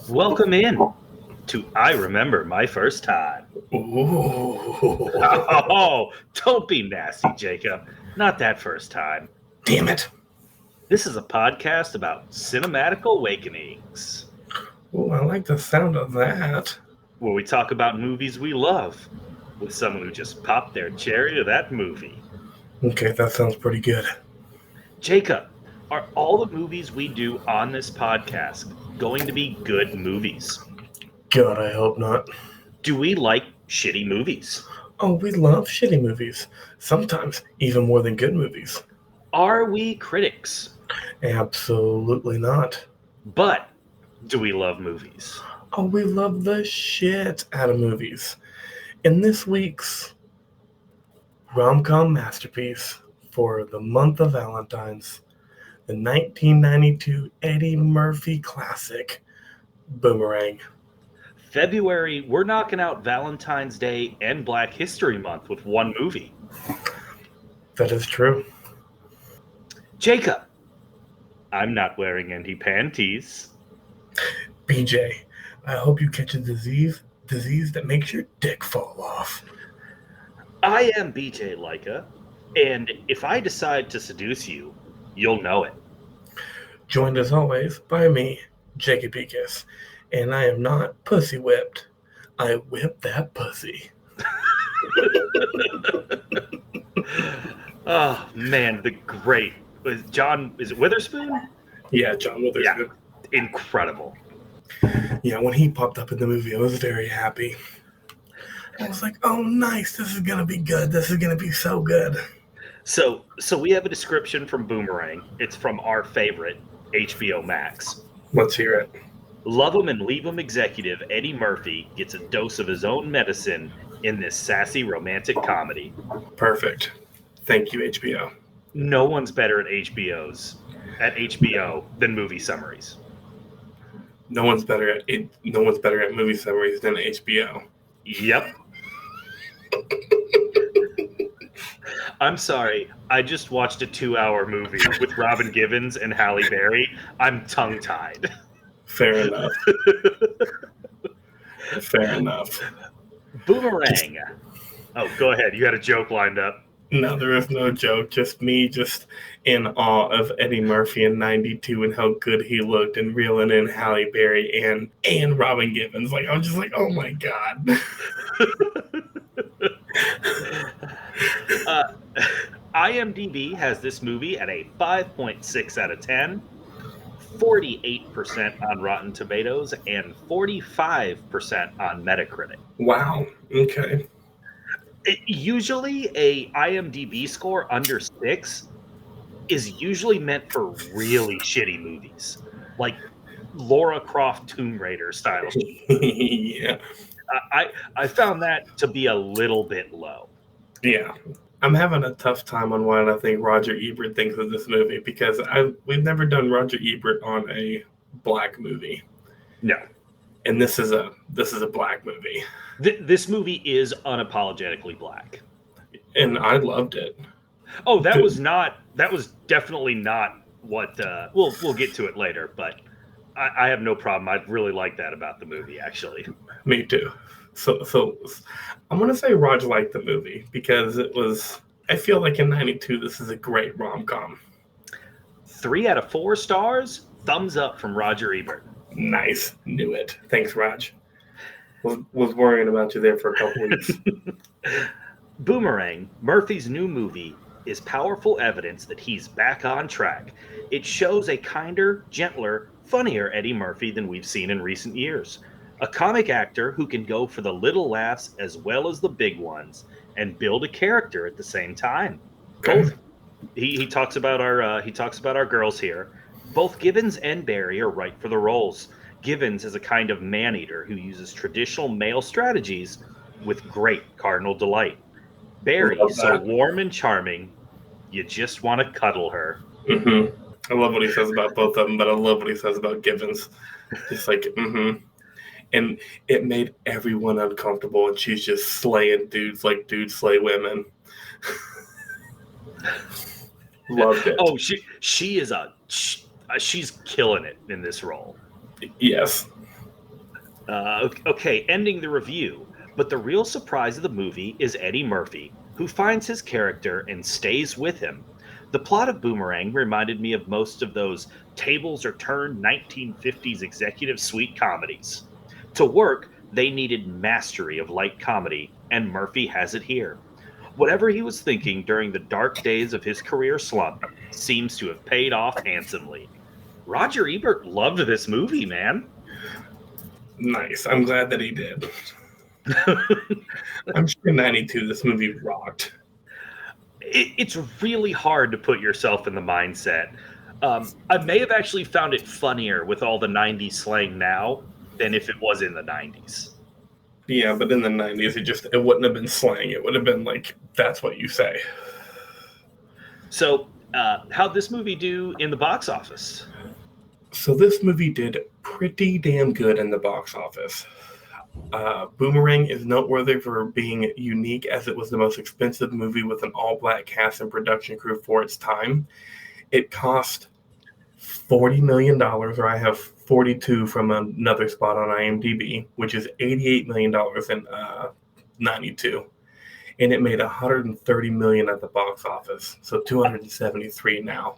Welcome in to I Remember My First Time. Ooh. Oh, don't be nasty, Jacob. Not that first time. Damn it. This is a podcast about cinematic awakenings, Oh, I like the sound of that. where we talk about movies we love with someone who just popped their cherry to that movie. Okay, that sounds pretty good. Jacob, are all the movies we do on this podcast going to be good movies? God, I hope not. Do we like shitty movies? Oh, we love shitty movies. Sometimes even more than good movies. Are we critics? Absolutely not. But do we love movies? Oh, we love the shit out of movies. In this week's rom-com masterpiece for the month of Valentine's, the 1992 Eddie Murphy classic, Boomerang. February, we're knocking out Valentine's Day and Black History Month with one movie. That is true. Jacob, I'm not wearing any panties. BJ, I hope you catch a disease that makes your dick fall off. I am BJ Leica, and if I decide to seduce you, you'll know it. Joined as always by me, Jacob Picus, and I am not pussy whipped. I whip that pussy. Oh man, the great is it Witherspoon? Yeah, John Witherspoon. Yeah, incredible. Yeah, when he popped up in the movie, I was very happy. I was like, oh nice, this is gonna be good. This is gonna be so good. So we have a description from Boomerang. It's from our favorite, HBO Max. Let's hear it. Love 'em and leave 'em executive Eddie Murphy gets a dose of his own medicine in this sassy romantic comedy. Perfect. Thank you, HBO. No one's better at HBO than movie summaries. No one's better at movie summaries than HBO. Yep. I'm sorry. I just watched a 2-hour movie with Robin Givens and Halle Berry. I'm tongue-tied. Fair enough. Fair enough. Boomerang. Oh, go ahead. You had a joke lined up. No, there is no joke. Just me just in awe of Eddie Murphy in 92 and how good he looked and reeling in Halle Berry and Robin Givens. Like, I'm just like, oh my God. IMDb has this movie at a 5.6 out of 10, 48% on Rotten Tomatoes, and 45% on Metacritic. Wow. Okay. Usually a IMDb score under 6 is usually meant for really shitty movies, like Lara Croft Tomb Raider style. Yeah. I found that to be a little bit low. Yeah. I'm having a tough time on what I think Roger Ebert thinks of this movie because we've never done Roger Ebert on a black movie. No. And this is a black movie. This movie is unapologetically black. And I loved it. Oh, that was definitely not what we'll get to it later, but I have no problem. I really like that about the movie, actually. Me too. So I'm gonna say Raj liked the movie because I feel like in 92 this is a great rom-com. 3 out of 4 stars, thumbs up from Roger Ebert. Nice. Knew it. Thanks, Raj. Was worrying about you there for a couple weeks. Boomerang, Murphy's new movie, is powerful evidence that he's back on track. It shows a kinder, gentler, funnier Eddie Murphy than we've seen in recent years. A comic actor who can go for the little laughs as well as the big ones and build a character at the same time. Both. He talks about our girls here. Both Givens and Barry are right for the roles. Givens is a kind of man-eater who uses traditional male strategies with great carnal delight. Barry, so warm and charming, you just want to cuddle her. Mm-hmm. I love what he says about both of them, but I love what he says about Givens. Just like, mm-hmm. And it made everyone uncomfortable, and she's just slaying dudes like dudes slay women. Loved it. Oh, she's killing it in this role. Yes. Okay, ending the review. But the real surprise of the movie is Eddie Murphy, who finds his character and stays with him. The plot of Boomerang reminded me of most of those tables are turned 1950s executive suite comedies. To work, they needed mastery of light comedy, and Murphy has it here. Whatever he was thinking during the dark days of his career slump seems to have paid off handsomely. Roger Ebert loved this movie, man. Nice. I'm glad that he did. I'm sure in 92 this movie rocked. It's really hard to put yourself in the mindset. I may have actually found it funnier with all the 90s slang now than if it was in the 90s. Yeah, but in the 90s, it wouldn't have been slang. It would have been like, that's what you say. So, how'd this movie do in the box office? So this movie did pretty damn good in the box office. Boomerang is noteworthy for being unique as it was the most expensive movie with an all-black cast and production crew for its time. It cost $40 million, or I have 42 from another spot on IMDb, which is $88 million in 92. And it made $130 million at the box office, so 273 now.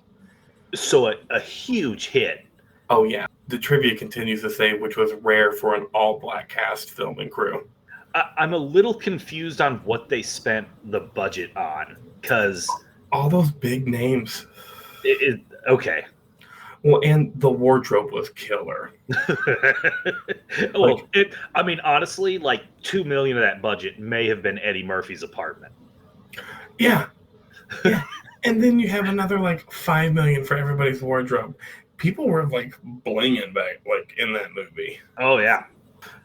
So, a huge hit. Oh, yeah. The trivia continues to say, which was rare for an all-black cast film and crew. I'm a little confused on what they spent the budget on, because all those big names. Okay. Well, and the wardrobe was killer. Well, honestly, like $2 million of that budget may have been Eddie Murphy's apartment. Yeah. And then you have another like $5 million for everybody's wardrobe. People were like blinging back like in that movie. Oh yeah.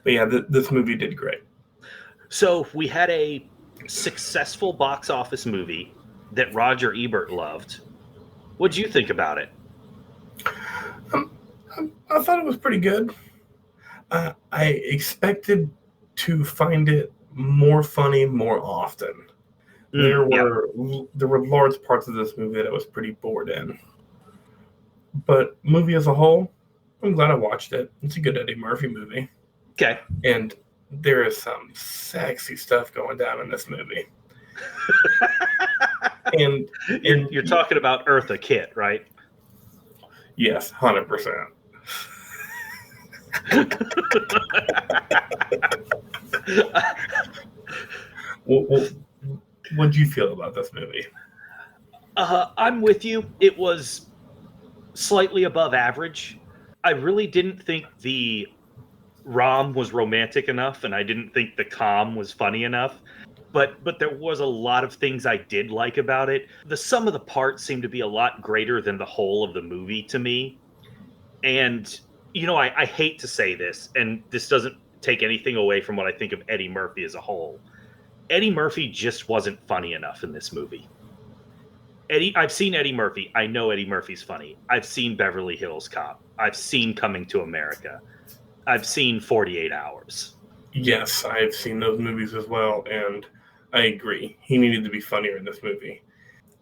But yeah, this movie did great. So we had a successful box office movie that Roger Ebert loved. What'd you think about it? I thought it was pretty good. I expected to find it more funny more often. There were large parts of this movie that I was pretty bored in. But movie as a whole, I'm glad I watched it. It's a good Eddie Murphy movie. Okay. And there is some sexy stuff going down in this movie. and you're talking about Eartha Kitt, right? Yes, 100%. What did you feel about this movie? I'm with you. It was slightly above average. I really didn't think the rom was romantic enough, and I didn't think the com was funny enough. But there was a lot of things I did like about it. The sum of the parts seemed to be a lot greater than the whole of the movie to me. And, you know, I hate to say this, and this doesn't take anything away from what I think of Eddie Murphy as a whole. Eddie Murphy just wasn't funny enough in this movie. I've seen Eddie Murphy. I know Eddie Murphy's funny. I've seen Beverly Hills Cop. I've seen Coming to America. I've seen 48 Hours. Yes, I've seen those movies as well, and I agree. He needed to be funnier in this movie.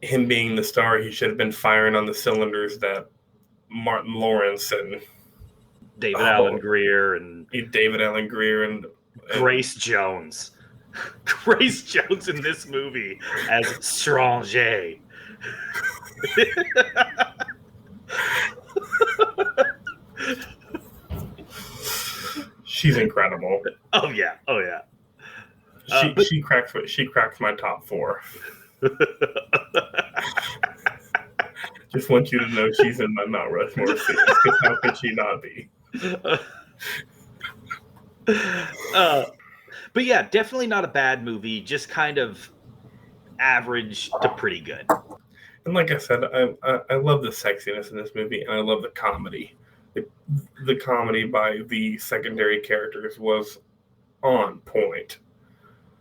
Him being the star, he should have been firing on the cylinders that Martin Lawrence and David Alan Grier and Grace Jones. Grace Jones in this movie as Stranger. She's incredible. Oh yeah. She cracks my top 4. Just want you to know she's in my Mount Rushmore seats, because how could she not be? But yeah, definitely not a bad movie. Just kind of average to pretty good. And like I said, I love the sexiness in this movie, and I love the comedy. The comedy by the secondary characters was on point.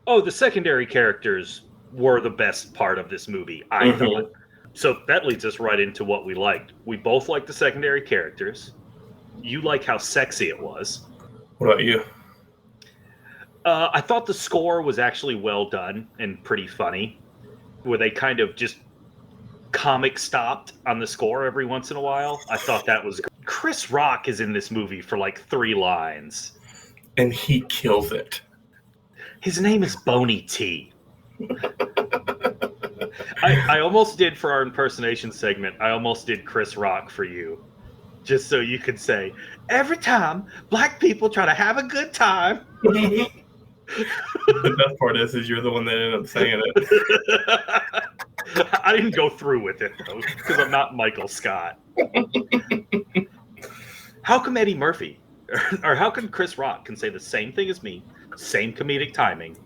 Oh, the secondary characters were the best part of this movie, I thought. So that leads us right into what we liked. We both liked the secondary characters. You like how sexy it was. What about you? I thought the score was actually well done and pretty funny, where they kind of just comic stopped on the score every once in a while. I thought that was great. Chris Rock is in this movie for like 3 lines. and he kills it. His name is Boney T. I almost did for our impersonation segment. I almost did Chris Rock for you, just so you could say, every time black people try to have a good time. The best part is you're the one that ended up saying it. I didn't go through with it, though, because I'm not Michael Scott. How come Eddie Murphy, or how come Chris Rock can say the same thing as me, same comedic timing,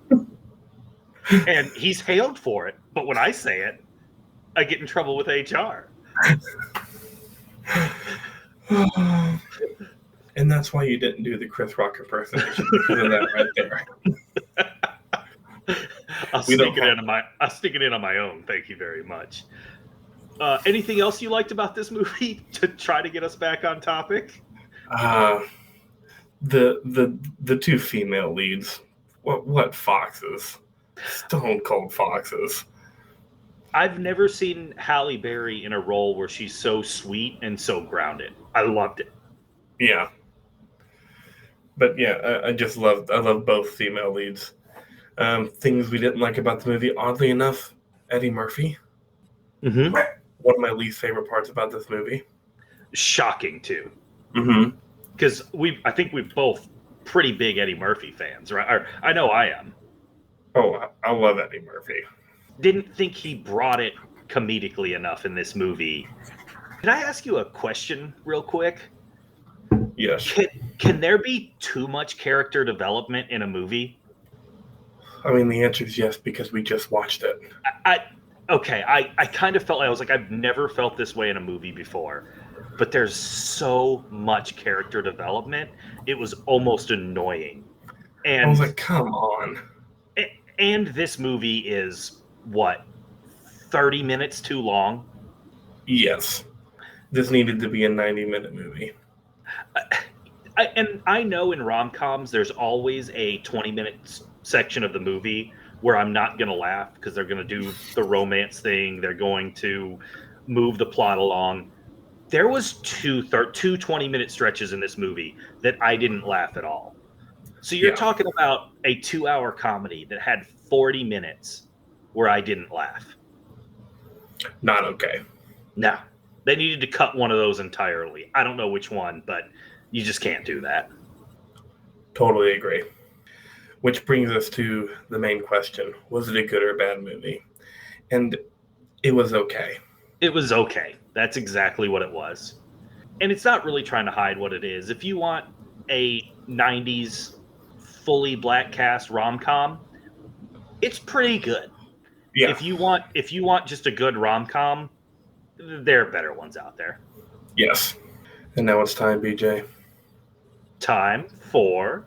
and he's hailed for it, but when I say it, I get in trouble with HR. And that's why you didn't do the Chris Rock impersonation, because of that right there. I'll stick it in on my own. Thank you very much. Anything else you liked about this movie to try to get us back on topic? The two female leads. What foxes? Stone cold foxes. I've never seen Halle Berry in a role where she's so sweet and so grounded. I loved it. Yeah. But yeah, I love both female leads. Things we didn't like about the movie, oddly enough, Eddie Murphy. Mm-hmm. One of my least favorite parts about this movie. Shocking too. Mm-hmm. Because I think we're both pretty big Eddie Murphy fans, right? Or, I know I am. Oh, I love Eddie Murphy. Didn't think he brought it comedically enough in this movie. Can I ask you a question real quick? Yes. Can there be too much character development in a movie? I mean, the answer is yes, because we just watched it. I kind of felt like I was like, I've never felt this way in a movie before. But there's so much character development. It was almost annoying. And I was like, come on. And this movie is, 30 minutes too long? Yes. This needed to be a 90-minute movie. I know in rom-coms there's always a 20-minute section of the movie where I'm not going to laugh because they're going to do the romance thing. They're going to move the plot along. There was two 20-minute stretches in this movie that I didn't laugh at all. So you're talking about a 2-hour comedy that had 40 minutes where I didn't laugh. Not okay. No. They needed to cut one of those entirely. I don't know which one, but you just can't do that. Totally agree. Which brings us to the main question. Was it a good or bad movie? And it was okay. It was okay. That's exactly what it was. And it's not really trying to hide what it is. If you want a 90s fully black cast rom-com, it's pretty good. Yeah. If you want just a good rom-com, there are better ones out there. Yes. And now it's time, BJ. Time for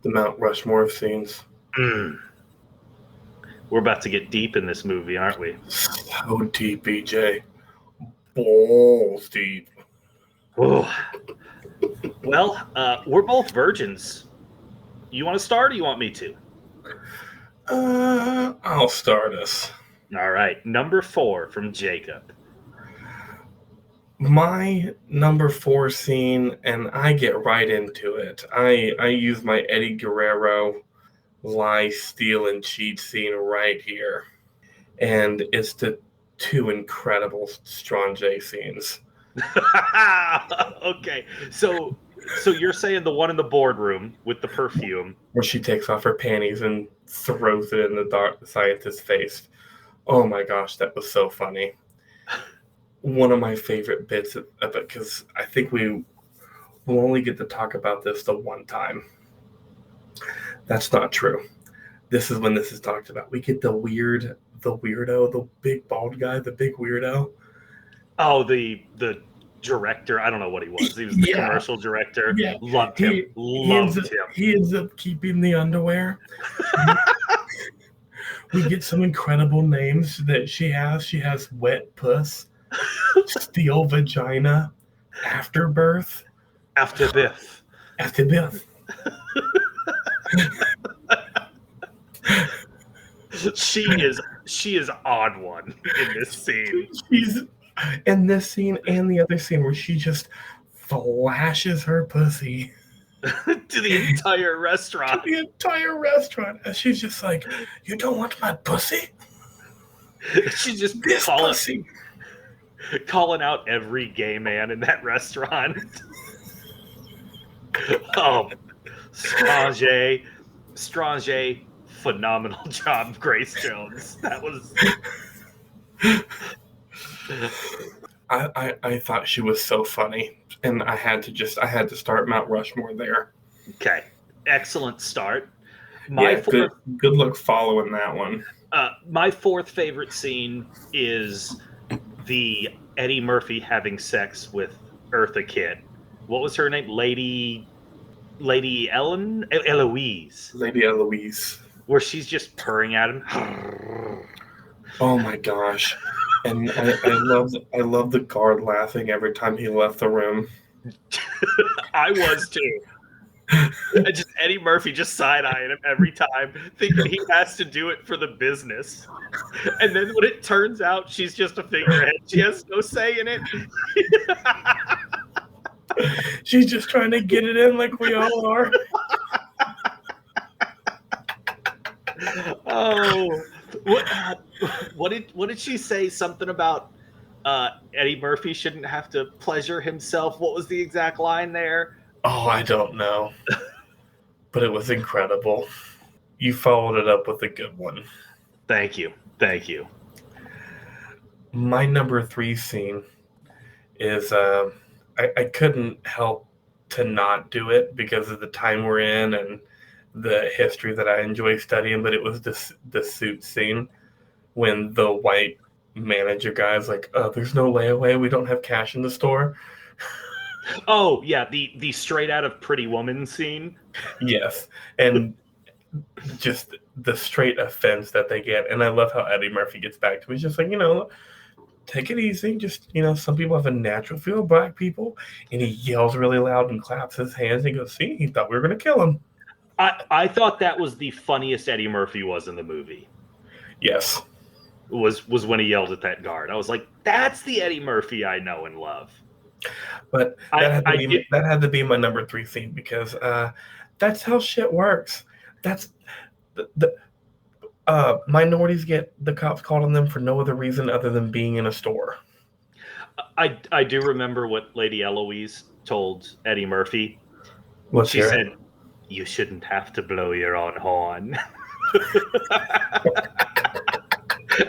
the Mount Rushmore of scenes. We're about to get deep in this movie, aren't we? So deep, BJ. Balls deep. Oh. Well, we're both virgins. You want to start or you want me to? I'll start us. All right. Number 4 from Jacob. My number 4 scene, and I get right into it. I use my Eddie Guerrero lie, steal, and cheat scene right here. And it's the 2 incredible Strong J scenes. Okay. So you're saying the one in the boardroom with the perfume. Where she takes off her panties and throws it in the scientist's face. Oh my gosh, that was so funny. One of my favorite bits of it, because I think we will only get to talk about this the one time. That's not true. This is when this is talked about. We get the weirdo, the big bald guy, the big weirdo. Oh, the director. I don't know what he was. He was the commercial director. Yeah. Loved him. He ends up keeping the underwear. We get some incredible names that she has. She has Wet Puss, Steel Vagina, Afterbirth. Afterbirth. She is odd one in this scene. She's in this scene and the other scene where she just flashes her pussy. to the entire restaurant. The entire restaurant. And she's just like, you don't want my pussy? She's just This pussy. calling out every gay man in that restaurant. Oh, Strange, phenomenal job, Grace Jones. That was. I thought she was so funny, and I had to start Mount Rushmore there. Okay, excellent start. Good look following that one. My fourth favorite scene is the Eddie Murphy having sex with Eartha Kitt. What was her name? Lady Eloise. Lady Eloise. Where she's just purring at him. Oh my gosh. And I love the guard laughing every time he left the room. I was too. Just Eddie Murphy just side-eyeing him every time, thinking he has to do it for the business. And then when it turns out she's just a figurehead, she has no say in it. She's just trying to get it in like we all are. Oh, what did she say? Something about Eddie Murphy shouldn't have to pleasure himself. What was the exact line there? Oh, I don't know. But it was incredible. You followed it up with a good one. Thank you. My number 3 scene is I couldn't help to not do it because of the time we're in and the history that I enjoy studying, but it was the suit scene when the white manager guy's like, there's no layaway, we don't have cash in the store. Oh yeah, the straight out of Pretty Woman scene. Yes, and just the straight offense that they get, and I love how Eddie Murphy gets back to me. He's just like, take it easy. Just, some people have a natural fear of black people, and he yells really loud and claps his hands. And he goes, see, he thought we were going to kill him. I thought that was the funniest Eddie Murphy was in the movie. Yes. Was when he yelled at that guard. I was like, that's the Eddie Murphy I know and love. But that had to be my number 3 scene because that's how shit works. That's the minorities get the cops called on them for no other reason other than being in a store. I do remember what Lady Eloise told Eddie Murphy. She said, you shouldn't have to blow your own horn.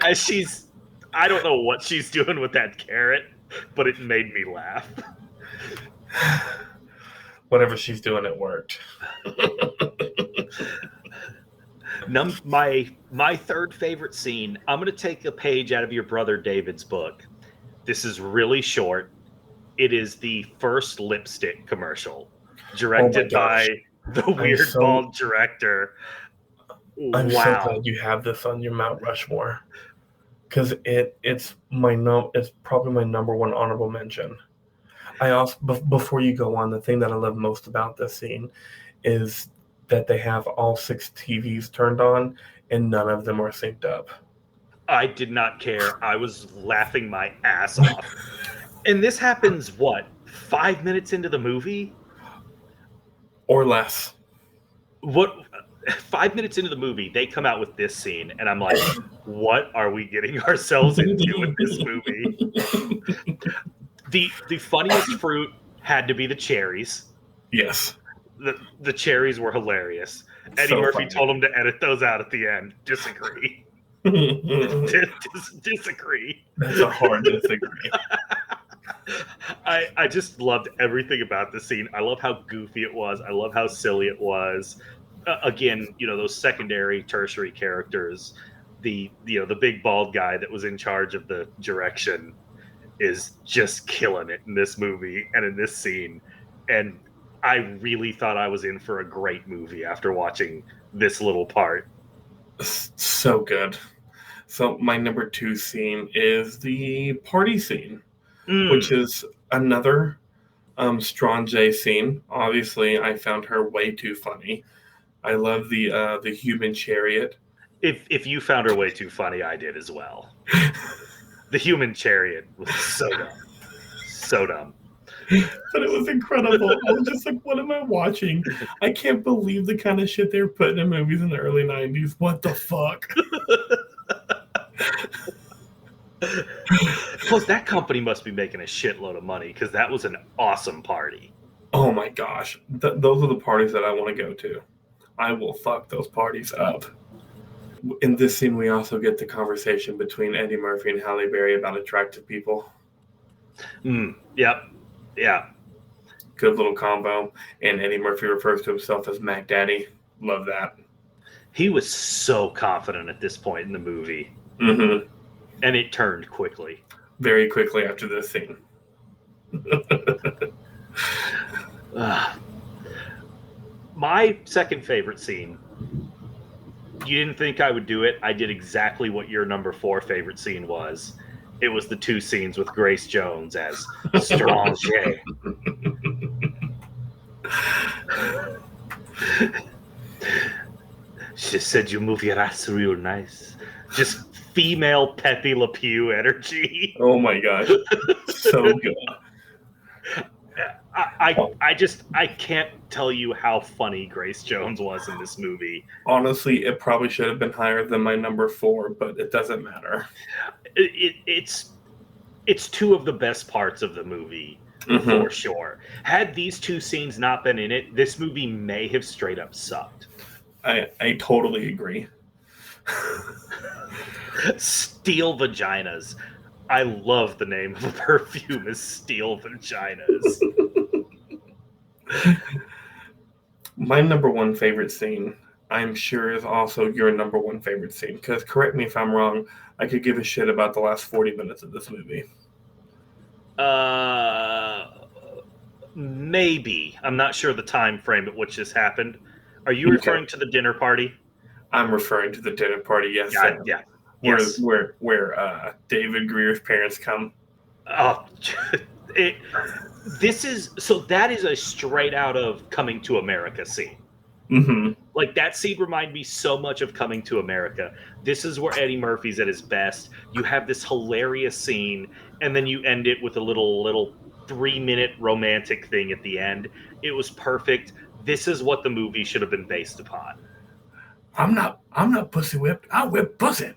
As I don't know what she's doing with that carrot, but it made me laugh. Whatever she's doing, it worked. My third favorite scene, I'm going to take a page out of your brother David's book. This is really short. It is the first lipstick commercial, directed by the weird bald director. I'm so glad you have this on your Mount Rushmore, because it's probably my number 1 honorable mention. I also, before you go on, the thing that I love most about this scene is that they have all 6 TVs turned on and none of them are synced up. I did not care. I was laughing my ass off. And this happens, 5 minutes into the movie? Or less. 5 minutes into the movie, they come out with this scene, and I'm like, what are we getting ourselves into with this movie? The funniest fruit had to be the cherries. Yes. The cherries were hilarious. Eddie Murphy told him to edit those out at the end. Disagree. Disagree. That's a hard disagree. I just loved everything about the scene. I love how goofy it was. I love how silly it was. Again, those secondary, tertiary characters. The big bald guy that was in charge of the direction is just killing it in this movie and in this scene. And I really thought I was in for a great movie after watching this little part. So good. So my number 2 scene is the party scene, which is another Strange scene. Obviously, I found her way too funny. I love the human chariot. If you found her way too funny, I did as well. The human chariot was so dumb. So dumb. But it was incredible. I was just like, what am I watching? I can't believe the kind of shit they were putting in movies in the early 90s. What the fuck? Plus, that company must be making a shitload of money because that was an awesome party. Oh my gosh. Those are the parties that I want to go to. I will fuck those parties up. In this scene, we also get the conversation between Eddie Murphy and Halle Berry about attractive people. Yep. Yeah. Good little combo. And Eddie Murphy refers to himself as Mac Daddy. Love that. He was so confident at this point in the movie. Mm-hmm. And it turned quickly. Very quickly after this scene. My second favorite scene. You didn't think I would do it. I did exactly what your number 4 favorite scene was. It was the 2 scenes with Grace Jones as Stranger. She said you move your ass real nice. Just female Pepe Le Pew energy. Oh my gosh. So good. I can't tell you how funny Grace Jones was in this movie. Honestly, it probably should have been higher than my number 4, but it doesn't matter. It's 2 of the best parts of the movie, for sure. Had these 2 scenes not been in it, this movie may have straight up sucked. I totally agree. Steel Vaginas. I love the name of a perfume is Steel Vaginas. My number 1 favorite scene, I'm sure, is also your number 1 favorite scene. Because, correct me if I'm wrong, I could give a shit about the last 40 minutes of this movie. Maybe. I'm not sure the time frame at which this happened. Are you referring to the dinner party? I'm referring to the dinner party, yes. Yeah. Where David Greer's parents come. Oh, that is a straight out of Coming to America scene. Mm-hmm. Like, that scene reminded me so much of Coming to America. This is where Eddie Murphy's at his best. You have this hilarious scene, and then you end it with a little 3-minute romantic thing at the end. It was perfect. This is what the movie should have been based upon. I'm not pussy whipped. I whip pussy.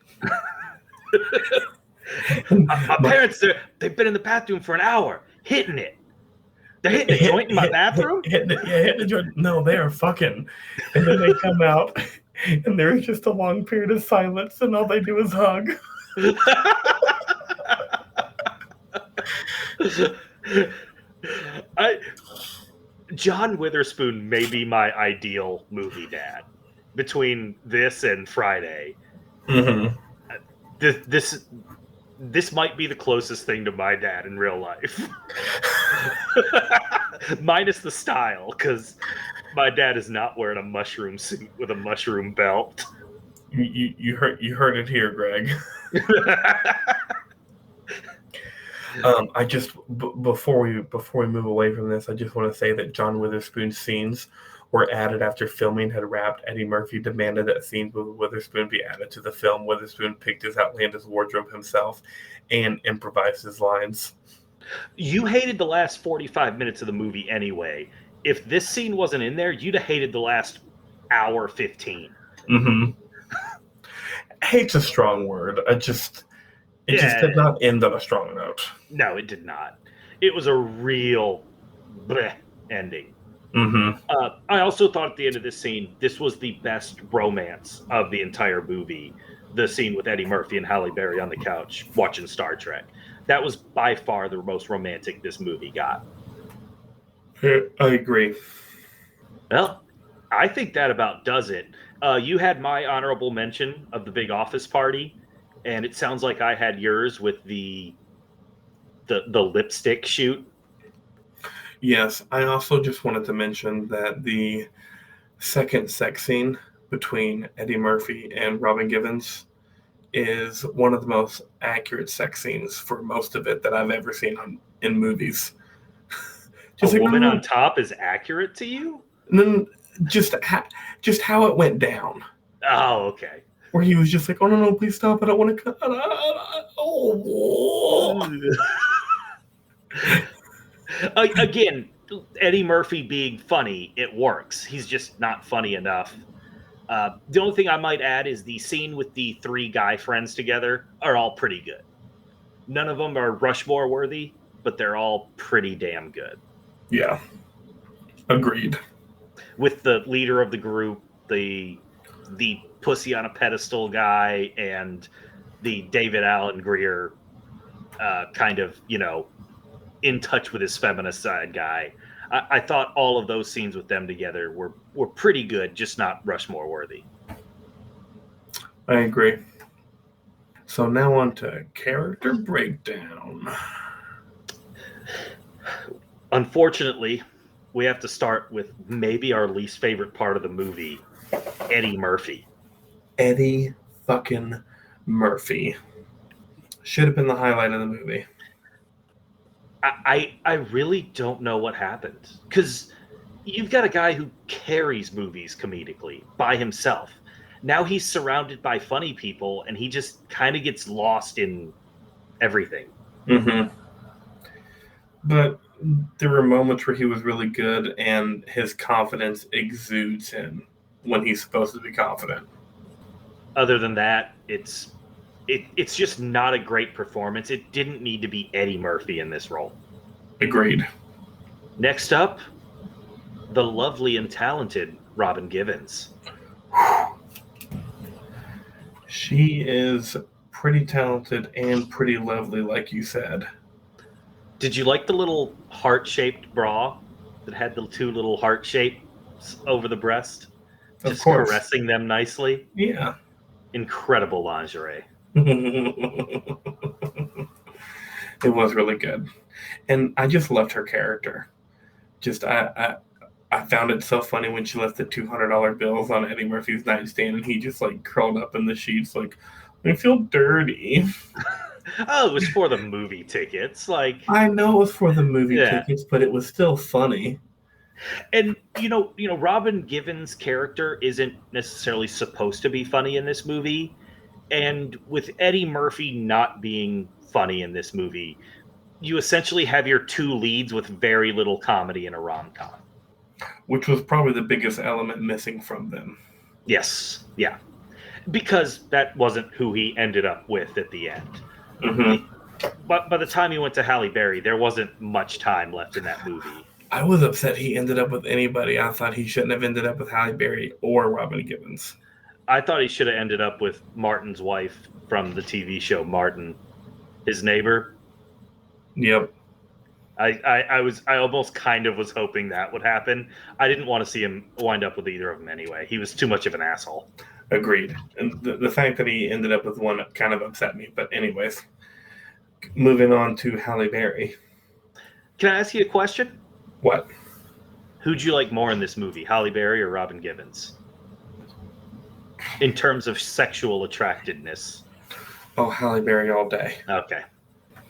My parents, they've been in the bathroom for an hour, hitting it. They're hitting a joint in my bathroom? Hitting the joint. No, they are fucking. And then they come out, and there's just a long period of silence, and all they do is hug. John Witherspoon may be my ideal movie dad. Between this and Friday, this might be the closest thing to my dad in real life. Minus the style, because my dad is not wearing a mushroom suit with a mushroom belt. You heard it here, Greg. I just before we move away from this, I just want to say that John Witherspoon's scenes were added after filming had wrapped. Eddie Murphy demanded that scenes with Witherspoon be added to the film. Witherspoon picked his outlandish wardrobe himself and improvised his lines. You hated the last 45 minutes of the movie anyway. If this scene wasn't in there, you'd have hated the last hour 15. Mm-hmm. Hate's a strong word. It just did not end on a strong note. No, it did not. It was a real bleh ending. Mm-hmm. I also thought at the end of this scene, this was the best romance of the entire movie. The scene with Eddie Murphy and Halle Berry on the couch watching Star Trek. That was by far the most romantic this movie got. I agree. Well, I think that about does it. You had my honorable mention of the big office party, and it sounds like I had yours with the lipstick shoot. Yes, I also just wanted to mention that the second sex scene between Eddie Murphy and Robin Givens is one of the most accurate sex scenes for most of it that I've ever seen in movies. Just a woman on top is accurate to you? No, just how it went down. Oh, okay. Where he was just like, "Oh no, please stop! I don't want to cut." Oh. Again, Eddie Murphy being funny, it works. He's just not funny enough. The only thing I might add is the scene with the three guy friends together are all pretty good. None of them are Rushmore worthy, but they're all pretty damn good. Yeah, agreed. With the leader of the group, the pussy on a pedestal guy, and the David Allen Greer kind of in touch with his feminist side guy. I thought all of those scenes with them together were pretty good, just not Rushmore worthy. I agree. So now on to character breakdown. Unfortunately, we have to start with maybe our least favorite part of the movie, Eddie Murphy. Eddie fucking Murphy. Should have been the highlight of the movie. I really don't know what happened, because you've got a guy who carries movies comedically by himself. Now he's surrounded by funny people, and he just kind of gets lost in everything. Mm-hmm. But there were moments where he was really good, and his confidence exudes him when he's supposed to be confident. Other than that, it's just not a great performance. It didn't need to be Eddie Murphy in this role. Agreed. Next up, the lovely and talented Robin Givens. She is pretty talented and pretty lovely, like you said. Did you like the little heart-shaped bra that had the two little heart shapes over the breast? Of Just course. caressing them nicely. Yeah. Incredible lingerie. It was really good. And I just loved her character. Just I found it so funny when she left the $200 bills on Eddie Murphy's nightstand, and he just like curled up in the sheets, like, I feel dirty. Oh, it was for the movie tickets. Like, I know it was for the movie yeah. tickets, but it was still funny. And Robin Givens' character isn't necessarily supposed to be funny in this movie. And with Eddie Murphy not being funny in this movie, you essentially have your two leads with very little comedy in a rom-com. Which was probably the biggest element missing from them. Yes, yeah. Because that wasn't who he ended up with at the end. Mm-hmm. But by the time he went to Halle Berry, there wasn't much time left in that movie. I was upset he ended up with anybody. I thought he shouldn't have ended up with Halle Berry or Robin Givens. I thought he should have ended up with Martin's wife from the TV show Martin, his neighbor. Yep. I almost kind of was hoping that would happen. I didn't want to see him wind up with either of them anyway. He was too much of an asshole. Agreed. And the fact that he ended up with one kind of upset me. But anyways, moving on to Halle Berry. Can I ask you a question? What? Who'd you like more in this movie, Halle Berry or Robin Givens? In terms of sexual attractiveness. Oh, Halle Berry all day. Okay.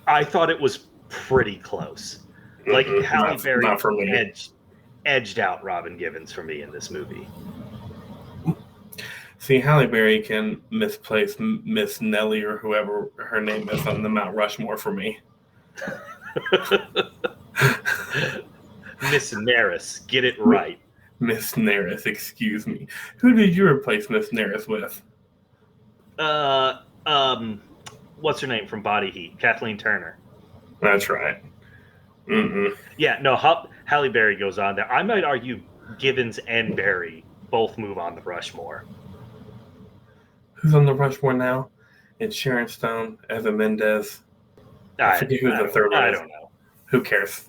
I thought it was pretty close. Like, Halle Berry not for me. edged out Robin Givens for me in this movie. See, Halle Berry can misplace Miss Nellie or whoever her name is on the Mount Rushmore for me. Miss Naris, get it right. Miss Naris, excuse me. Who did you replace Miss Naris with? What's her name from Body Heat? Kathleen Turner. That's right. Mm-mm. Yeah, no, Halle Berry goes on there. I might argue Givens and Berry both move on the Rushmore. Who's on the Rushmore now? It's Sharon Stone, Eva Mendes. I forget who the third one is. I don't know. Who cares?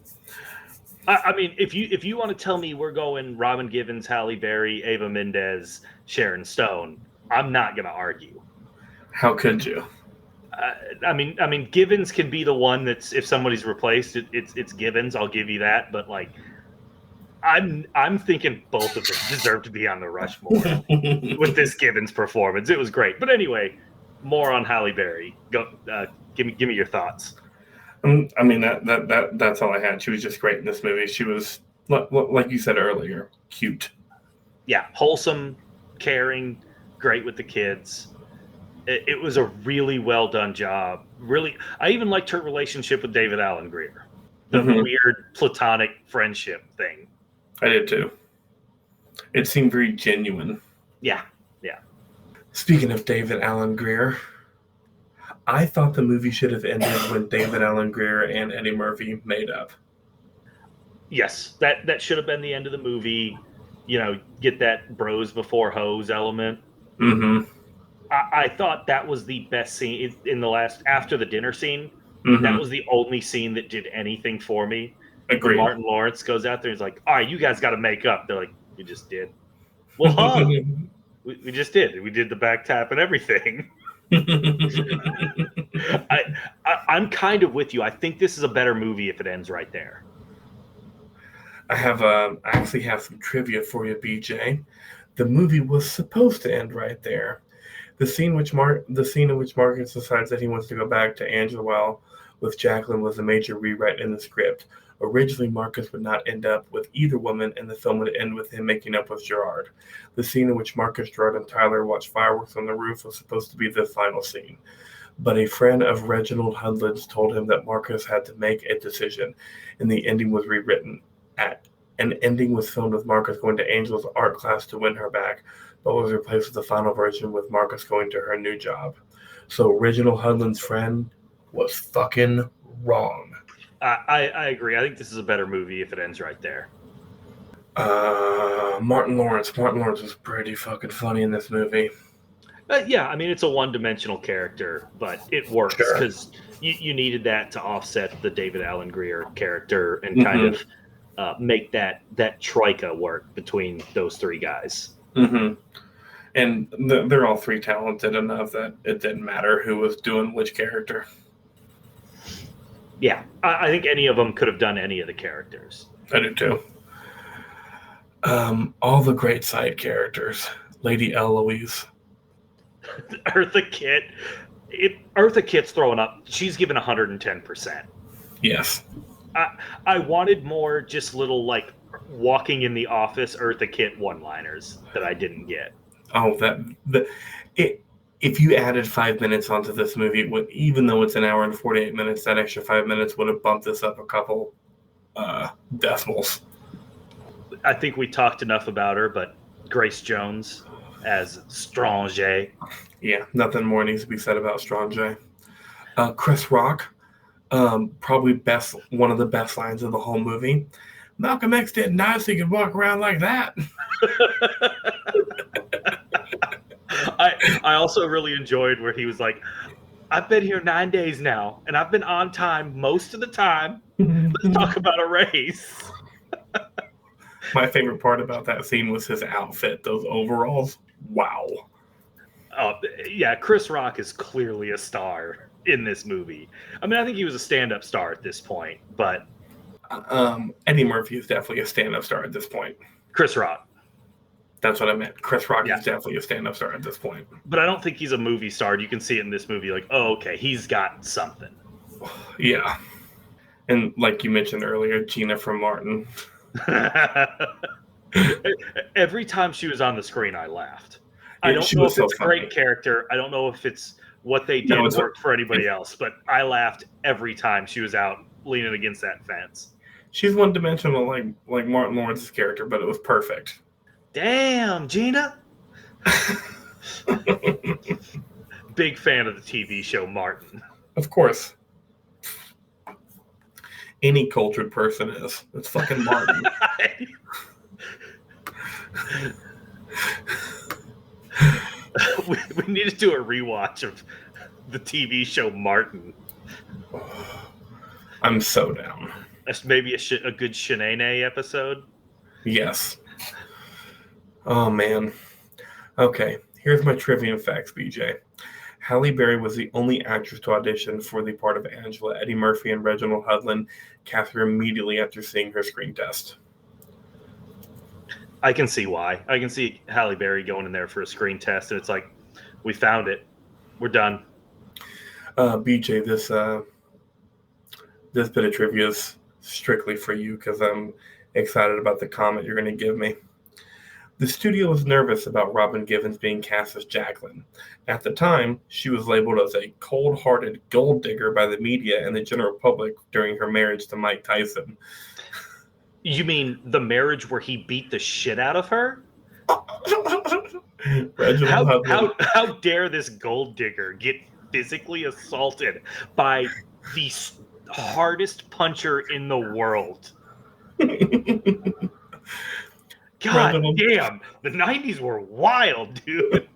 I mean, if you want to tell me we're going Robin Givens, Halle Berry, Eva Mendes, Sharon Stone, I'm not going to argue. How could you? I mean, Givens can be the one that's, if somebody's replaced, it's Givens. I'll give you that. But like, I'm thinking both of them deserve to be on the Rushmore with this Givens performance. It was great. But anyway, more on Halle Berry. Go, give me your thoughts. I mean, that's all I had. She was just great in this movie. She was, like you said earlier, cute. Yeah, wholesome, caring, great with the kids. It was a really well done job. Really, I even liked her relationship with David Allen Greer. the weird platonic friendship thing. I did too. It seemed very genuine. Yeah. Speaking of David Alan Grier, I thought the movie should have ended when David Alan Grier and Eddie Murphy made up. Yes, that should have been the end of the movie. Get that bros before hoes element. Mm-hmm. I thought that was the best scene in the last, after the dinner scene. Mm-hmm. That was the only scene that did anything for me. When Agreed. Martin Lawrence goes out there and he's like, all right, you guys got to make up. They're like, we just did. Well, hug. We just did. We did the back tap and everything. I'm kind of with you. I think this is a better movie if it ends right there. I actually have some trivia for you, BJ. The movie was supposed to end right there. The scene in which Marcus decides that he wants to go back to Angela with Jacqueline was a major rewrite in the script. Originally, Marcus would not end up with either woman, and the film would end with him making up with Gerard. The scene in which Marcus, Gerard, and Tyler watch fireworks on the roof was supposed to be the final scene. But a friend of Reginald Hudlin's told him that Marcus had to make a decision, and the ending was rewritten. An ending was filmed with Marcus going to Angela's art class to win her back, but was replaced with the final version with Marcus going to her new job. So Reginald Hudlin's friend was fucking wrong. I agree. I think this is a better movie if it ends right there. Martin Lawrence. Martin Lawrence was pretty fucking funny in this movie. Yeah, I mean, it's a one-dimensional character, but it works because you needed that to offset the David Alan Grier character and kind of make that troika work between those three guys. Mm-hmm. And they're all three talented enough that it didn't matter who was doing which character. Yeah, I think any of them could have done any of the characters. I do too. All the great side characters. Lady Eloise. Eartha Kitt. Eartha Kitt's throwing up. She's given 110%. Yes. I wanted more just little, like, walking in the office Eartha Kitt one-liners that I didn't get. Oh, if you added 5 minutes onto this movie, even though it's an hour and 48 minutes, that extra 5 minutes would have bumped this up a couple decimals. I think we talked enough about her, but Grace Jones as Strange. Yeah, nothing more needs to be said about Strange. Chris Rock, probably one of the best lines of the whole movie. Malcolm X didn't die so he could walk around like that. I also really enjoyed where he was like, I've been here 9 days now, and I've been on time most of the time. Let's talk about a race. My favorite part about that scene was his outfit, those overalls. Wow. Yeah, Chris Rock is clearly a star in this movie. I mean, I think he was a stand-up star at this point, but... Eddie Murphy is definitely a stand-up star at this point. Chris Rock. That's what I meant. Chris Rock is definitely a stand-up star at this point. But I don't think he's a movie star. You can see it in this movie like, oh, okay, he's got something. Yeah. And like you mentioned earlier, Gina from Martin. Every time she was on the screen, I laughed. I don't know if it's a great character. I don't know if it's what they did worked for anybody else, but I laughed every time she was out leaning against that fence. She's one-dimensional like Martin Lawrence's character, but it was perfect. Damn, Gina. Big fan of the TV show Martin. Of course. Any cultured person is. It's fucking Martin. we need to do a rewatch of the TV show Martin. I'm so down. That's maybe a good Shanae episode. Yes. Oh, man. Okay, here's my trivia facts, BJ. Halle Berry was the only actress to audition for the part of Angela. Eddie Murphy and Reginald Hudlin cast her immediately after seeing her screen test. I can see why. I can see Halle Berry going in there for a screen test, and it's like, we found it. We're done. BJ, this bit of trivia is strictly for you because I'm excited about the comment you're going to give me. The studio was nervous about Robin Givens being cast as Jacqueline. At the time, she was labeled as a cold-hearted gold digger by the media and the general public during her marriage to Mike Tyson. You mean the marriage where he beat the shit out of her? Reginald Hudlin. How dare this gold digger get physically assaulted by the hardest puncher in the world? God damn, the 90s were wild, dude.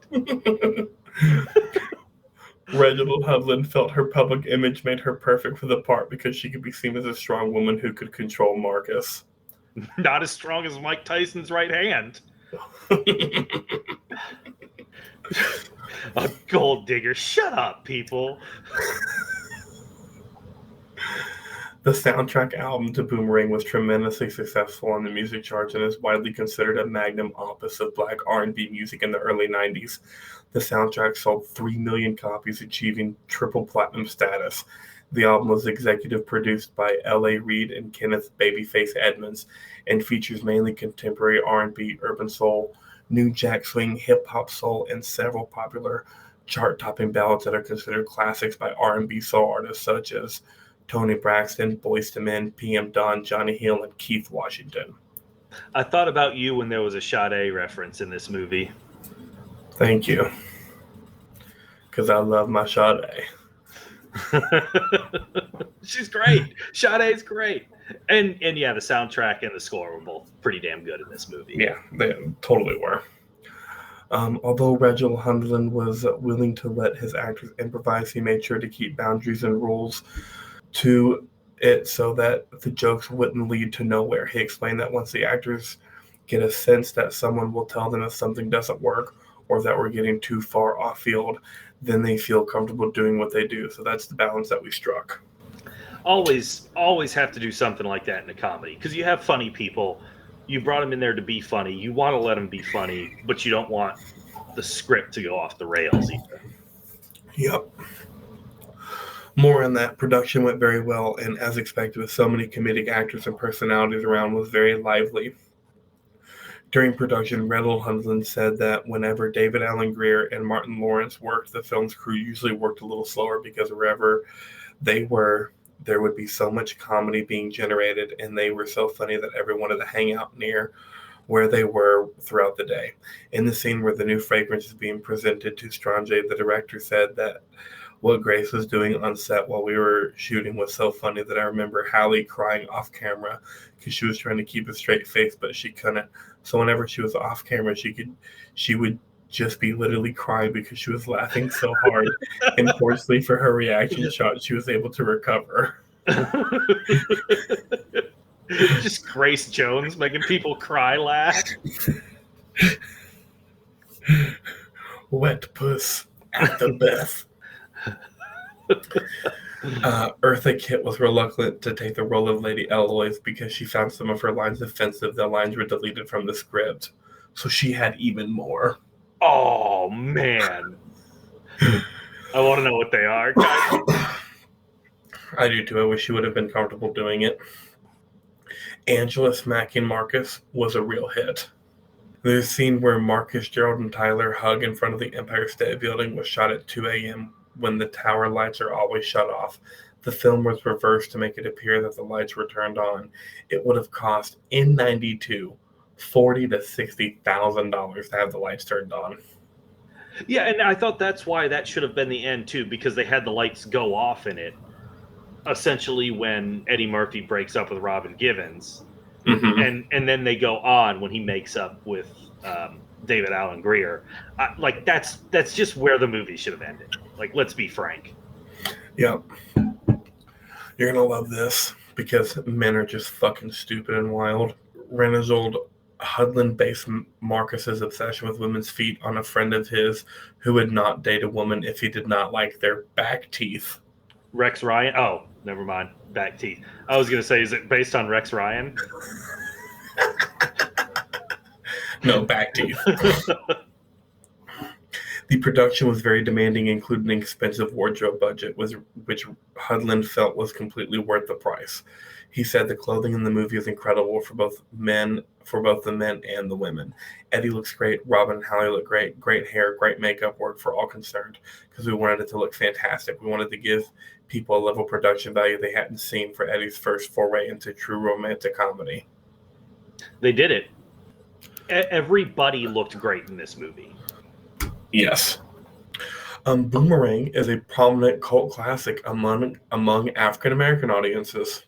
Reginald Hudlin felt her public image made her perfect for the part because she could be seen as a strong woman who could control Marcus. Not as strong as Mike Tyson's right hand. A gold digger. Shut up, people. The soundtrack album to Boomerang was tremendously successful on the music charts and is widely considered a magnum opus of black R&B music in the early 90s. The soundtrack sold 3 million copies, achieving triple platinum status. The album was executive produced by L.A. Reid and Kenneth Babyface Edmonds and features mainly contemporary R&B, urban soul, new jack swing, hip-hop soul, and several popular chart-topping ballads that are considered classics by R&B soul artists such as Toni Braxton, Boyz II Men, PM Dawn, Johnny Hill, and Keith Washington. I thought about you when there was a Sade reference in this movie. Thank you. Because I love my Sade. She's great. Sade's great. And yeah, the soundtrack and the score were both pretty damn good in this movie. Yeah, they totally were. Although Reginald Hudlin was willing to let his actors improvise, he made sure to keep boundaries and rules to it so that the jokes wouldn't lead to nowhere. He explained that once the actors get a sense that someone will tell them if something doesn't work or that we're getting too far off field, then they feel comfortable doing what they do. So that's the balance that we struck. Always have to do something like that in a comedy because you have funny people. You brought them in there to be funny. You want to let them be funny, but you don't want the script to go off the rails either. Yep. More on that. Production went very well, and as expected, with so many comedic actors and personalities around, was very lively. During production, Reginald Hudlin said that whenever David Alan Grier and Martin Lawrence worked, the film's crew usually worked a little slower because wherever they were, there would be so much comedy being generated, and they were so funny that everyone wanted to hang out near where they were throughout the day. In the scene where the new fragrance is being presented to Strange, the director said that what Grace was doing on set while we were shooting was so funny that I remember Hallie crying off camera because she was trying to keep a straight face, but she couldn't. So whenever she was off camera, she would just be literally crying because she was laughing so hard. And fortunately for her reaction shot, she was able to recover. Just Grace Jones making people cry laugh. Wet puss at the best. Eartha Kitt was reluctant to take the role of Lady Eloise because she found some of her lines offensive. The lines were deleted from the script, so she had even more. Oh, man. I want to know what they are. I do too. I wish she would have been comfortable doing it. Angela smacking Marcus was a real hit. The scene where Marcus, Gerald, and Tyler hug in front of the Empire State Building was shot at 2 a.m. when the tower lights are always shut off. The film was reversed to make it appear that the lights were turned on. It would have cost, in '92, $40,000 to $60,000 to have the lights turned on. Yeah, and I thought that's why that should have been the end, too, because they had the lights go off in it. Essentially when Eddie Murphy breaks up with Robin Givens. Mm-hmm. And then they go on when he makes up with David Alan Grier. That's just where the movie should have ended. Like, let's be frank. Yep. You're going to love this because men are just fucking stupid and wild. Reginald Hudlin based Marcus's obsession with women's feet on a friend of his who would not date a woman if he did not like their back teeth. Rex Ryan? Oh, never mind. Back teeth. I was going to say, is it based on Rex Ryan? No, back teeth. The production was very demanding, including an expensive wardrobe budget, which Hudlin felt was completely worth the price. He said the clothing in the movie is incredible for both the men and the women. Eddie looks great. Robin and Hallie look great. Great hair, great makeup work for all concerned because we wanted it to look fantastic. We wanted to give people a level of production value they hadn't seen for Eddie's first foray into true romantic comedy. They did it. Everybody looked great in this movie. Yes. Boomerang is a prominent cult classic among African American audiences.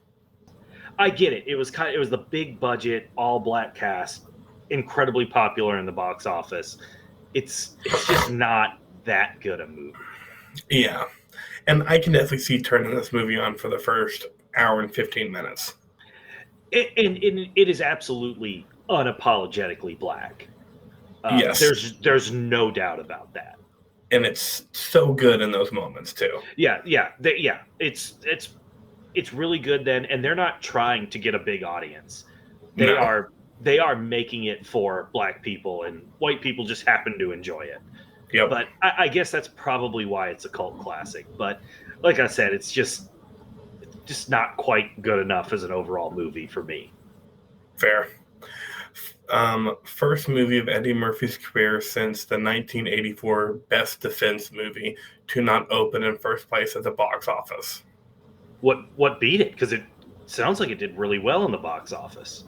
I get it. It was the big budget, all black cast, incredibly popular in the box office. It's just not that good a movie. Yeah. And I can definitely see turning this movie on for the first hour and 15 minutes. And it is absolutely unapologetically black. Yes. There's no doubt about that. And it's so good in those moments too. Yeah. It's really good then, and they're not trying to get a big audience. They are making it for black people, and white people just happen to enjoy it. Yep. But I guess that's probably why it's a cult classic. But like I said, it's just not quite good enough as an overall movie for me. Fair. First movie of Eddie Murphy's career since the 1984 Best Defense movie to not open in first place at the box office. What beat it? Because it sounds like it did really well in the box office.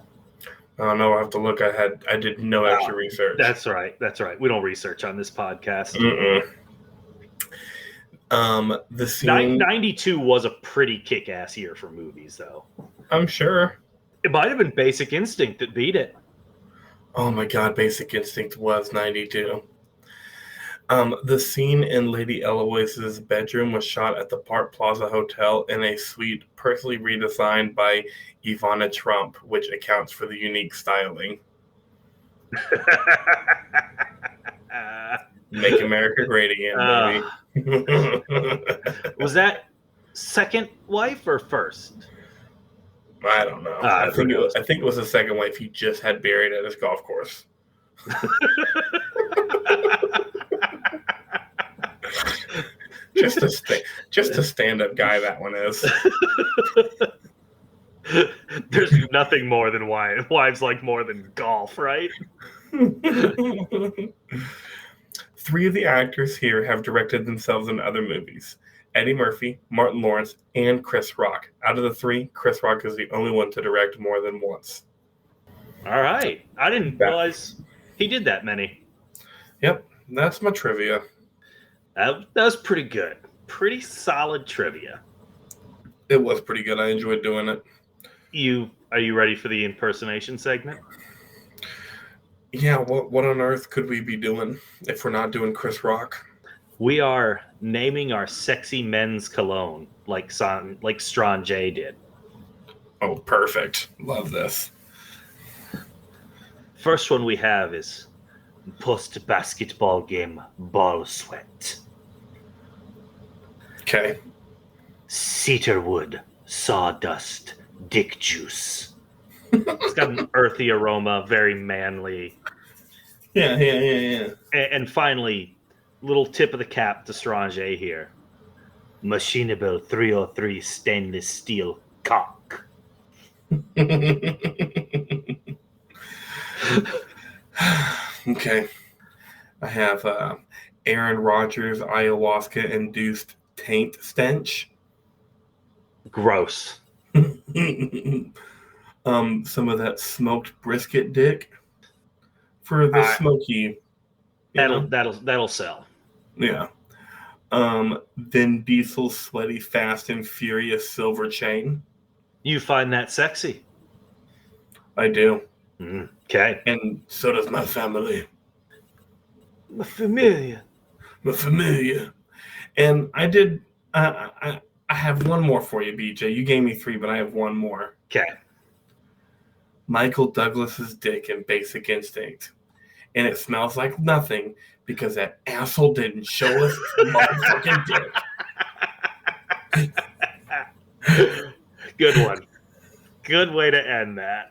Oh no, I have to look. I did no extra research. That's right. We don't research on this podcast. The scene 92 was a pretty kick-ass year for movies, though. I'm sure. It might have been Basic Instinct that beat it. Oh my God, Basic Instinct was 92. The scene in Lady Eloise's bedroom was shot at the Park Plaza Hotel in a suite personally redesigned by Ivana Trump, which accounts for the unique styling. Make America Great Again, baby. Was that second wife or first? I don't know. I think it was the second wife he just had buried at his golf course. Just a stand-up guy that one is. There's nothing more than wives like more than golf, right? 3 of the actors here have directed themselves in other movies. Eddie Murphy, Martin Lawrence, and Chris Rock. Out of the 3, Chris Rock is the only one to direct more than once. All right. I didn't realize he did that many. Yep, that's my trivia. That was pretty good. Pretty solid trivia. It was pretty good. I enjoyed doing it. Are you ready for the impersonation segment? Yeah, what on earth could we be doing if we're not doing Chris Rock? We are naming our sexy men's cologne like Strawn J did. Oh, perfect. Love this. First one we have is post-basketball game ball sweat. Okay. Cedarwood sawdust dick juice. It's got an earthy aroma, very manly. Yeah. And finally, little tip of the cap to Strawn J here. Machinable 303 stainless steel cock. Okay. I have Aaron Rodgers ayahuasca-induced taint stench. Gross. Some of that smoked brisket dick for the smoky. That'll sell. Yeah. Vin Diesel's sweaty, fast and furious silver chain. You find that sexy? I do. Okay. And so does my family. My familia. And I did. I have one more for you, BJ. You gave me 3, but I have one more. Okay. Michael Douglas's dick in Basic Instinct. And it smells like nothing because that asshole didn't show us his motherfucking dick. Good one. Good way to end that.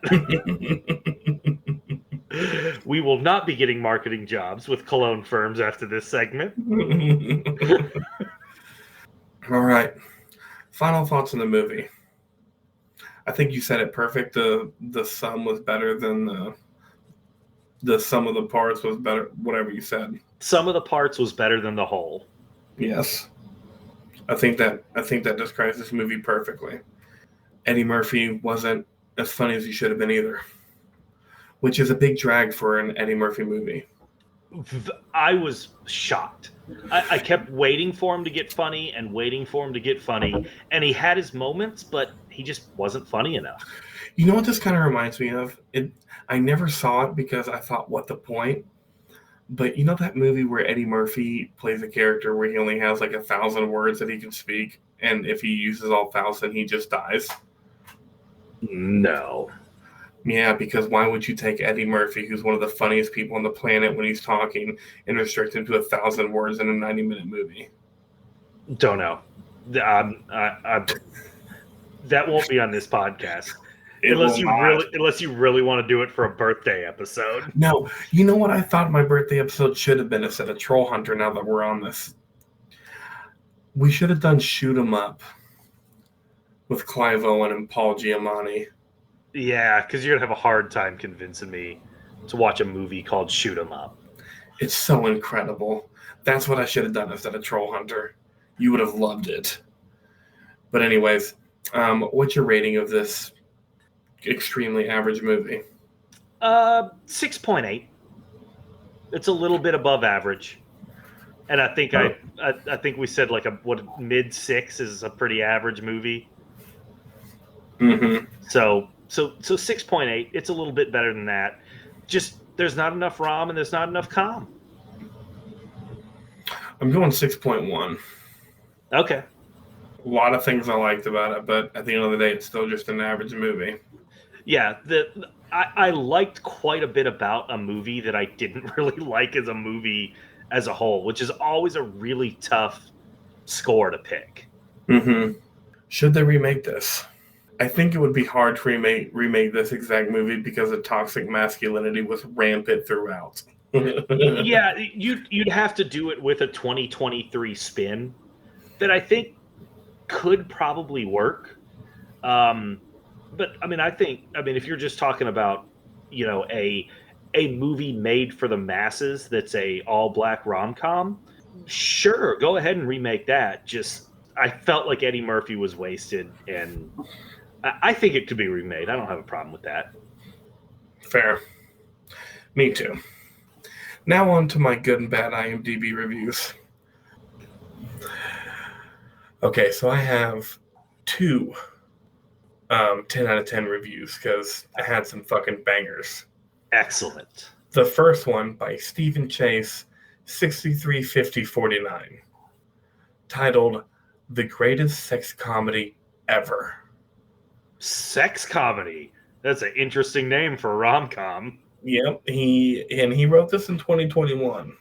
We will not be getting marketing jobs with cologne firms after this segment. All right. Final thoughts on the movie. I think you said it perfect. The sum was better than the sum of the parts was better. Whatever you said. Some of the parts was better than the whole. Yes, I think that describes this movie perfectly. Eddie Murphy wasn't as funny as he should have been either, which is a big drag for an Eddie Murphy movie. I was shocked. I kept waiting for him to get funny and waiting for him to get funny, and he had his moments, but he just wasn't funny enough. You know what this kind of reminds me of? I never saw it because I thought, what the point? But you know that movie where Eddie Murphy plays a character where he only has like 1,000 words that he can speak, and if he uses all 1,000, he just dies? No. Yeah, because why would you take Eddie Murphy, who's one of the funniest people on the planet when he's talking, and restrict him to 1,000 words in a 90-minute movie? Don't know. That won't be on this podcast. Unless you really want to do it for a birthday episode. No, you know what I thought my birthday episode should have been instead of Troll Hunter. Now that we're on this, we should have done Shoot 'Em Up with Clive Owen and Paul Giamatti. Yeah, because you're gonna have a hard time convincing me to watch a movie called Shoot 'Em Up. It's so incredible. That's what I should have done instead of Troll Hunter. You would have loved it. But anyways, what's your rating of this extremely average movie? 6.8. It's a little bit above average, and I think I think we said like a mid 6 is a pretty average movie. Mm-hmm. So 6.8. It's a little bit better than that. Just there's not enough rom and there's not enough com. I'm going 6.1. Okay. A lot of things I liked about it, but at the end of the day, it's still just an average movie. Yeah, I liked quite a bit about a movie that I didn't really like as a movie as a whole, which is always a really tough score to pick. Mm-hmm. Should they remake this? I think it would be hard to remake this exact movie because the toxic masculinity was rampant throughout. Yeah, you'd have to do it with a 2023 spin that I think could probably work. But I mean, if you're just talking about, a movie made for the masses that's a all black rom-com, sure, go ahead and remake that. Just I felt like Eddie Murphy was wasted, and I think it could be remade. I don't have a problem with that. Fair. Me too. Now on to my good and bad IMDb reviews. Okay, so I have 2 10 out of 10 reviews because I had some fucking bangers. Excellent. The first one by Stephen Chase, 635049, titled The Greatest Sex Comedy Ever. Sex comedy. That's an interesting name for a rom-com. Yep, he wrote this in 2021.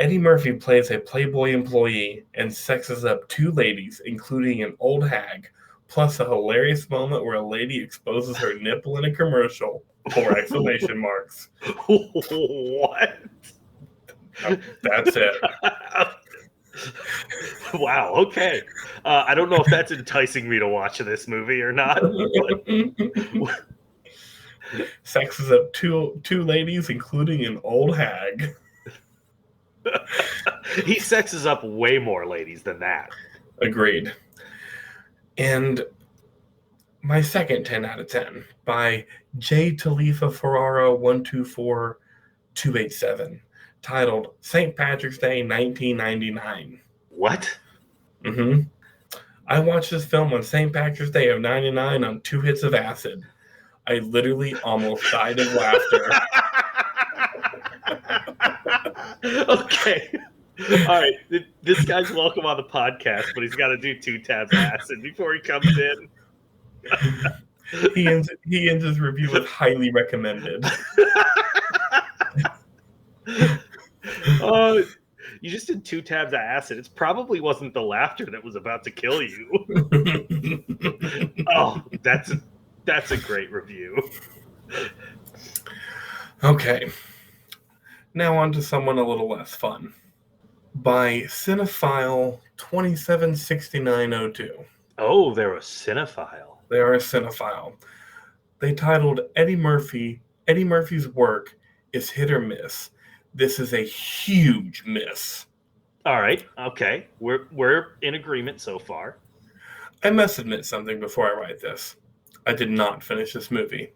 Eddie Murphy plays a Playboy employee and sexes up 2 ladies, including an old hag, plus a hilarious moment where a lady exposes her nipple in a commercial, 4 exclamation marks. What? That's it. Wow, okay. I don't know if that's enticing me to watch this movie or not. Sexes up two ladies, including an old hag. He sexes up way more ladies than that. Agreed. And my second 10 out of 10 by J. Talifa Ferrara 124287, titled St. Patrick's Day 1999. What? Mm-hmm. I watched this film on St. Patrick's Day of 99 on 2 hits of acid. I literally almost died of laughter. Okay. All right. This guy's welcome on the podcast, but he's got to do 2 tabs of acid before he comes in. He ends his review with highly recommended. You just did 2 tabs of acid. It probably wasn't the laughter that was about to kill you. Oh, that's a great review. Okay. Now on to someone a little less fun. By Cinephile 276902. Oh, they're a cinephile. They are a cinephile. They titled Eddie Murphy's work is hit or miss. This is a huge miss. All right. Okay. We're in agreement so far. I must admit something before I write this. I did not finish this movie.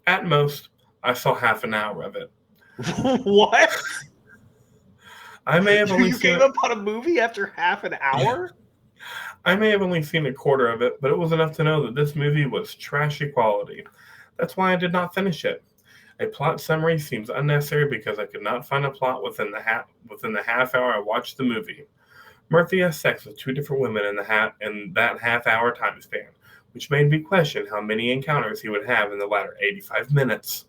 At most, I saw half an hour of it. What? I may have only You seen gave up on a movie after half an hour? I may have only seen a quarter of it, but it was enough to know that this movie was trashy quality. That's why I did not finish it. A plot summary seems unnecessary because I could not find a plot within the half hour I watched the movie. Murphy has sex with two different women in that half hour time span, which made me question how many encounters he would have in the latter 85 minutes.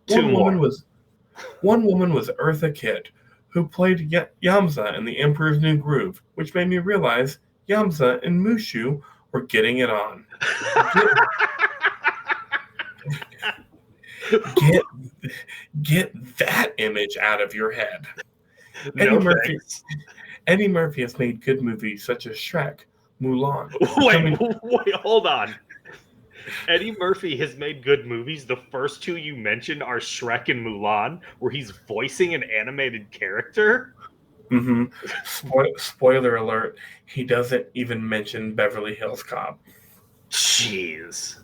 Two more. One woman was Eartha Kitt, who played Yamza in The Emperor's New Groove, which made me realize Yamza and Mushu were getting it on. Get that image out of your head. No Eddie Murphy has made good movies such as Shrek, Mulan. Wait, hold on. Eddie Murphy has made good movies. The first two you mentioned are Shrek and Mulan, where he's voicing an animated character. Mm-hmm. Spoiler alert, he doesn't even mention Beverly Hills Cop. Jeez.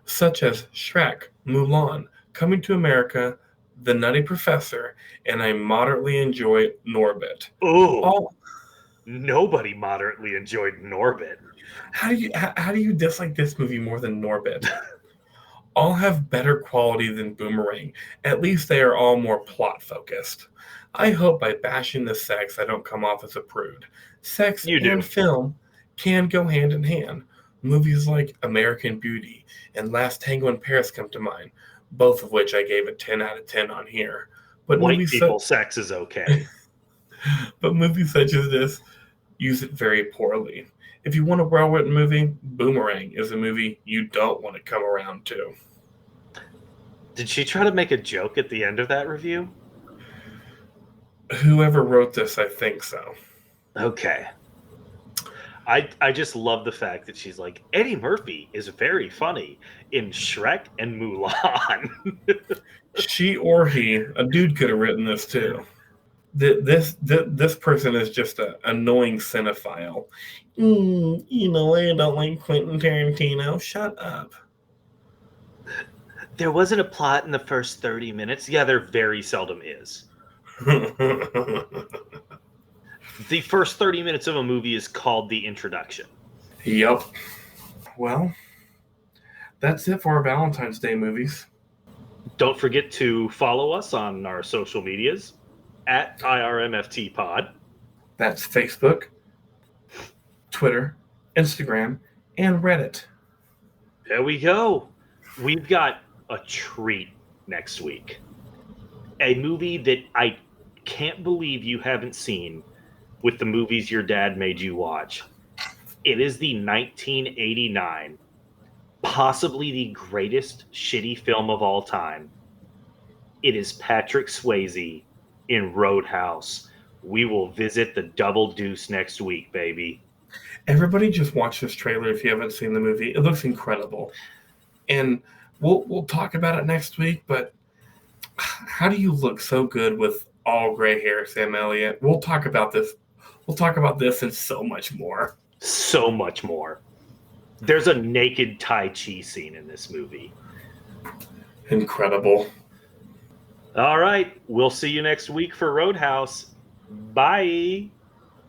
Such as Shrek, Mulan, Coming to America, The Nutty Professor, and I moderately enjoy Norbit. Oh, nobody moderately enjoyed Norbit. How do you dislike this movie more than Norbit? All have better quality than Boomerang. At least they are all more plot focused. I hope by bashing the sex I don't come off as a prude. Sex and film can go hand in hand. Movies like American Beauty and Last Tango in Paris come to mind, both of which I gave a 10 out of 10 on here. But white people sex is okay. But movies such as this use it very poorly. If you want a well-written movie, Boomerang is a movie you don't want to come around to. Did she try to make a joke at the end of that review? Whoever wrote this, I think so. Okay. I just love the fact that she's like, Eddie Murphy is very funny in Shrek and Mulan. She or he, a dude could have written this too. This person is just an annoying cinephile. I don't like Quentin Tarantino. Shut up. There wasn't a plot in the first 30 minutes. Yeah, there very seldom is. The first 30 minutes of a movie is called the introduction. Yep. Well, that's it for our Valentine's Day movies. Don't forget to follow us on our social medias at IRMFTpod. That's Facebook, Twitter, Instagram, and Reddit. There we go. We've got a treat next week. A movie that I can't believe you haven't seen with the movies your dad made you watch. It is the 1989, possibly the greatest shitty film of all time. It is Patrick Swayze in Roadhouse. We will visit the Double Deuce next week, baby. Everybody just watch this trailer if you haven't seen the movie. It looks incredible. And we'll talk about it next week, but how do you look so good with all gray hair, Sam Elliott? We'll talk about this. We'll talk about this and so much more. So much more. There's a naked Tai Chi scene in this movie. Incredible. All right. We'll see you next week for Roadhouse. Bye.